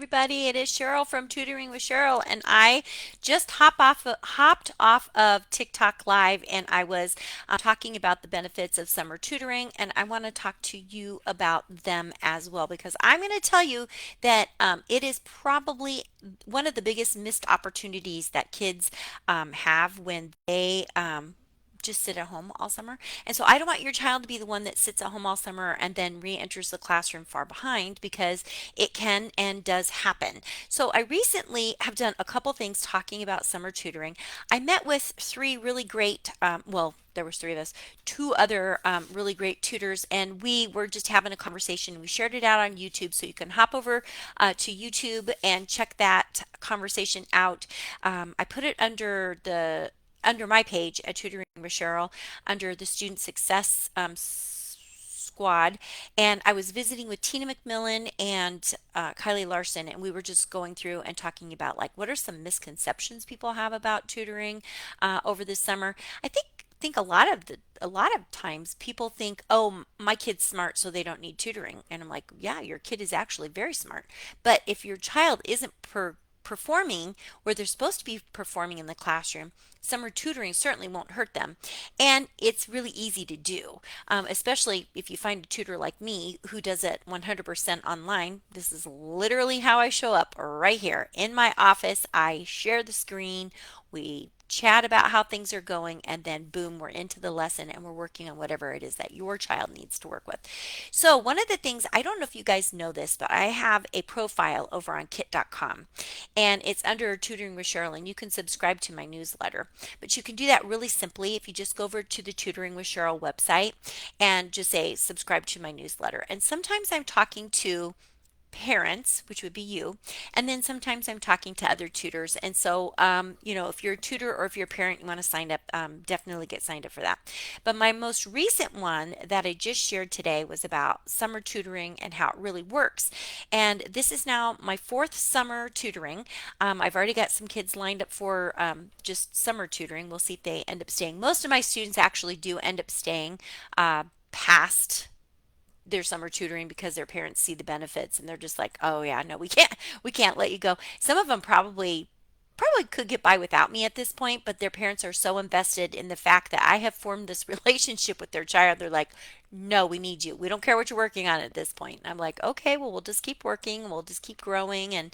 everybody. It is Cheryl from Tutoring with Cheryl, and I just hopped off of TikTok Live, and I was talking about the benefits of summer tutoring, and I want to talk to you about them as well because I'm going to tell you that it is probably one of the biggest missed opportunities that kids have when they just sit at home all summer. And so I don't want your child to be the one that sits at home all summer and then re-enters the classroom far behind because it can and does happen. So I recently have done a couple things talking about summer tutoring. I met with three really great, there was three of us, two other really great tutors, and we were just having a conversation. We shared it out on YouTube, so you can hop over to YouTube and check that conversation out. I put it under my page at Tutoring with Cheryl under the Student Success Squad. And I was visiting with Tina McMillan and Kylie Larson, and we were just going through and talking about like what are some misconceptions people have about tutoring over the summer. I think a lot of times people think, oh, my kid's smart, so they don't need tutoring. And I'm like, yeah, your kid is actually very smart. But if your child isn't performing where they're supposed to be performing in the classroom, summer tutoring certainly won't hurt them. And it's really easy to do, especially if you find a tutor like me who does it 100% online. This is literally how I show up right here in my office. I share the screen. We chat about how things are going, and then boom, we're into the lesson and we're working on whatever it is that your child needs to work with. So, one of the things, I don't know if you guys know this, but I have a profile over on kit.com, and it's under Tutoring with Cheryl, and you can subscribe to my newsletter. But you can do that really simply if you just go over to the Tutoring with Cheryl website and just say subscribe to my newsletter. And sometimes I'm talking to parents, which would be you, and then sometimes I'm talking to other tutors. And so, if you're a tutor or if you're a parent, you want to sign up, definitely get signed up for that. But my most recent one that I just shared today was about summer tutoring and how it really works. And this is now my fourth summer tutoring. I've already got some kids lined up for just summer tutoring. We'll see if they end up staying. Most of my students actually do end up staying past their summer tutoring because their parents see the benefits and they're just like, oh yeah, no, we can't let you go. Some of them probably could get by without me at this point, but their parents are so invested in the fact that I have formed this relationship with their child. They're like, no, we need you. We don't care what you're working on at this point. And I'm like, okay, well, we'll just keep working. We'll just keep growing. And,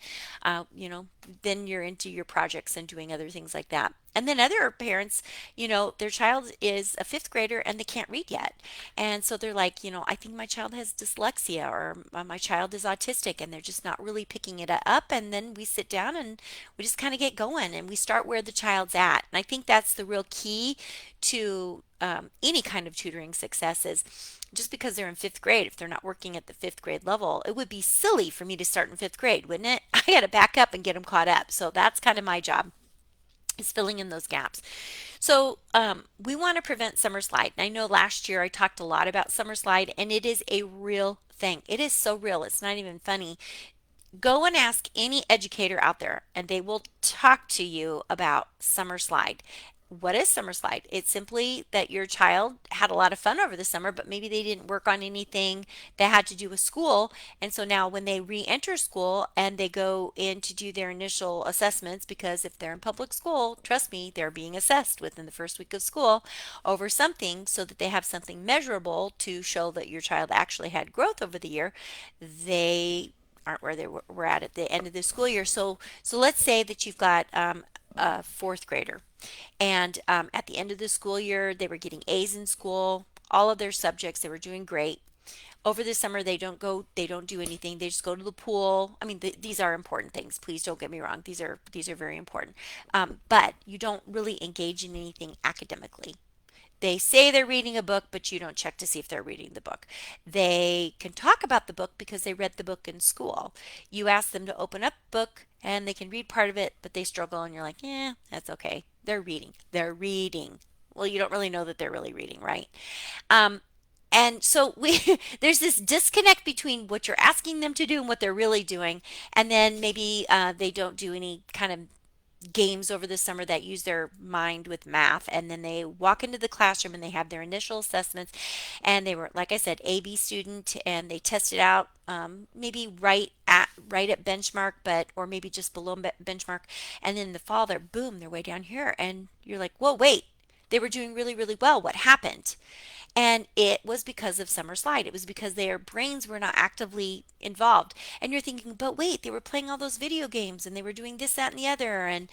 then you're into your projects and doing other things like that. And then other parents, their child is a fifth grader and they can't read yet. And so they're like, I think my child has dyslexia or my child is autistic and they're just not really picking it up. And then we sit down and we just kind of get going and we start where the child's at. And I think that's the real key to any kind of tutoring success is just because they're in fifth grade, if they're not working at the fifth grade level, it would be silly for me to start in fifth grade, wouldn't it? I got to back up and get them caught up. So that's kind of my job is filling in those gaps. So we want to prevent summer slide. And I know last year I talked a lot about summer slide, and it is a real thing. It is so real. It's not even funny. Go and ask any educator out there, and they will talk to you about summer slide. What is summer slide? It's simply that your child had a lot of fun over the summer, but maybe they didn't work on anything that had to do with school. And so now when they re-enter school and they go in to do their initial assessments, because if they're in public school, trust me, they're being assessed within the first week of school over something so that they have something measurable to show that your child actually had growth over the year. They aren't where they were at the end of the school year. So let's say that you've got a fourth grader, and at the end of the school year, they were getting A's in school, all of their subjects, they were doing great. Over the summer, they don't do anything. They just go to the pool. I mean, these are important things. Please don't get me wrong. These are very important. But you don't really engage in anything academically. They say they're reading a book, but you don't check to see if they're reading the book. They can talk about the book because they read the book in school. You ask them to open up a book and they can read part of it, but they struggle and you're like, yeah, that's okay. They're reading. They're reading. Well, you don't really know that they're really reading, right? Um, and so there's this disconnect between what you're asking them to do and what they're really doing, and then maybe they don't do any kind of games over the summer that use their mind with math, and then they walk into the classroom and they have their initial assessments, and they were, like I said, AB student, and they tested out maybe right at benchmark, but or maybe just below benchmark, and then in the fall they're boom, they're way down here, and you're like, whoa, wait, they were doing really, really well. What happened? And it was because of summer slide. It was because their brains were not actively involved. And you're thinking, but wait, they were playing all those video games and they were doing this, that, and the other. And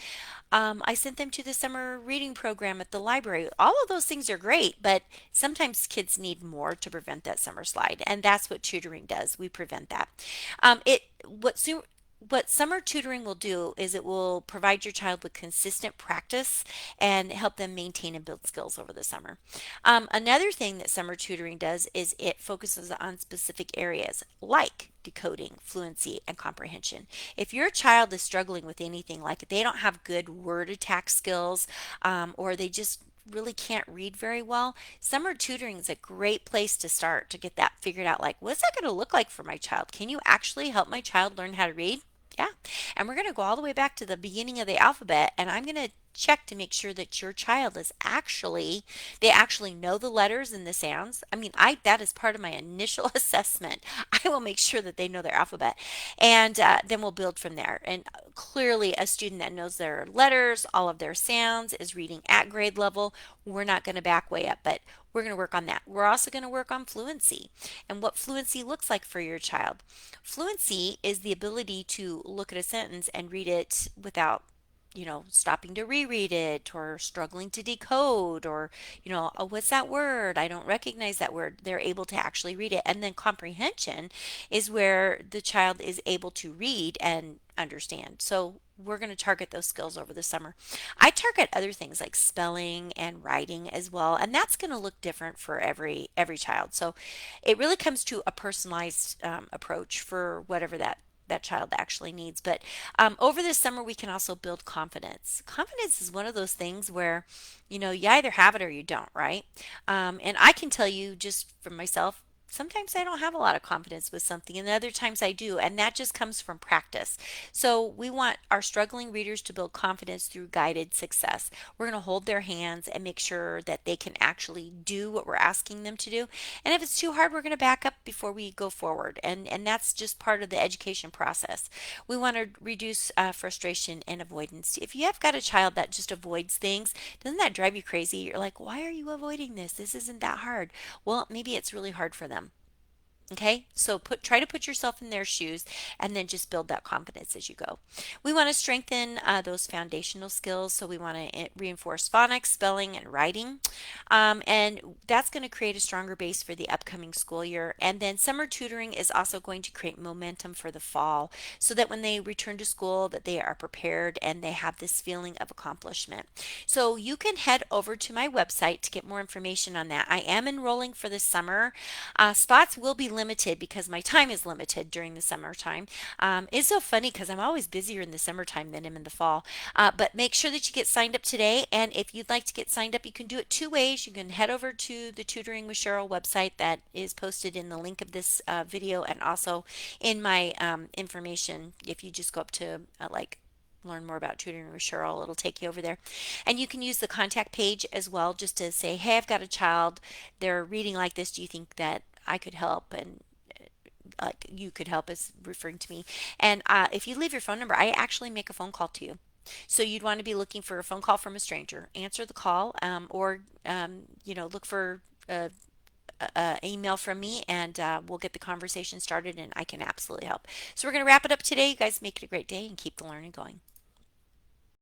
I sent them to the summer reading program at the library. All of those things are great, but sometimes kids need more to prevent that summer slide. And that's what tutoring does. We prevent that. It what summer tutoring will do is it will provide your child with consistent practice and help them maintain and build skills over the summer. Another thing that summer tutoring does is it focuses on specific areas like decoding, fluency, and comprehension. If your child is struggling with anything, like they don't have good word attack skills, or they just really can't read very well, summer tutoring is a great place to start to get that figured out. Like, what's that going to look like for my child? Can you actually help my child learn how to read? Yeah. And we're going to go all the way back to the beginning of the alphabet, and I'm going to check to make sure that your child is actually they actually know the letters and the sounds. I mean, I that is part of my initial assessment. I will make sure that they know their alphabet, and then we'll build from there. And clearly, a student that knows their letters, all of their sounds, is reading at grade level. We're not going to back way up, but we're going to work on that. We're also going to work on fluency and what fluency looks like for your child. Fluency is the ability to look at a sentence and read it without stopping to reread it or struggling to decode, or, oh, what's that word? I don't recognize that word. They're able to actually read it. And then comprehension is where the child is able to read and understand. So we're going to target those skills over the summer. I target other things like spelling and writing as well, and that's going to look different for every child. So it really comes to a personalized approach for whatever that child actually needs. But over this summer, we can also build confidence. Confidence is one of those things where, you either have it or you don't, right? And I can tell you just from myself, sometimes I don't have a lot of confidence with something, and other times I do, and that just comes from practice. So we want our struggling readers to build confidence through guided success. We're going to hold their hands and make sure that they can actually do what we're asking them to do. And if it's too hard, we're going to back up before we go forward. And that's just part of the education process. We want to reduce frustration and avoidance. If you have got a child that just avoids things, doesn't that drive you crazy? You're like, why are you avoiding this? This isn't that hard. Well, maybe it's really hard for them. Okay, so try to put yourself in their shoes and then just build that confidence as you go. We want to strengthen those foundational skills. So we want to reinforce phonics, spelling, and writing. And that's going to create a stronger base for the upcoming school year. And then summer tutoring is also going to create momentum for the fall so that when they return to school that they are prepared and they have this feeling of accomplishment. So you can head over to my website to get more information on that. I am enrolling for the summer. Spots will be limited because my time is limited during the summertime. It's so funny because I'm always busier in the summertime than I'm in the fall. But make sure that you get signed up today. And if you'd like to get signed up, you can do it two ways. You can head over to the Tutoring with Cheryl website that is posted in the link of this video, and also in my information. If you just go up to learn more about tutoring with Cheryl, it'll take you over there. And you can use the contact page as well, just to say, hey, I've got a child, they're reading like this, do you think that I could help? And like you could help, is referring to me. And if you leave your phone number, I actually make a phone call to you. So you'd want to be looking for a phone call from a stranger. Answer the call, or look for email from me, and we'll get the conversation started, and I can absolutely help. So we're going to wrap it up today. You guys make it a great day and keep the learning going.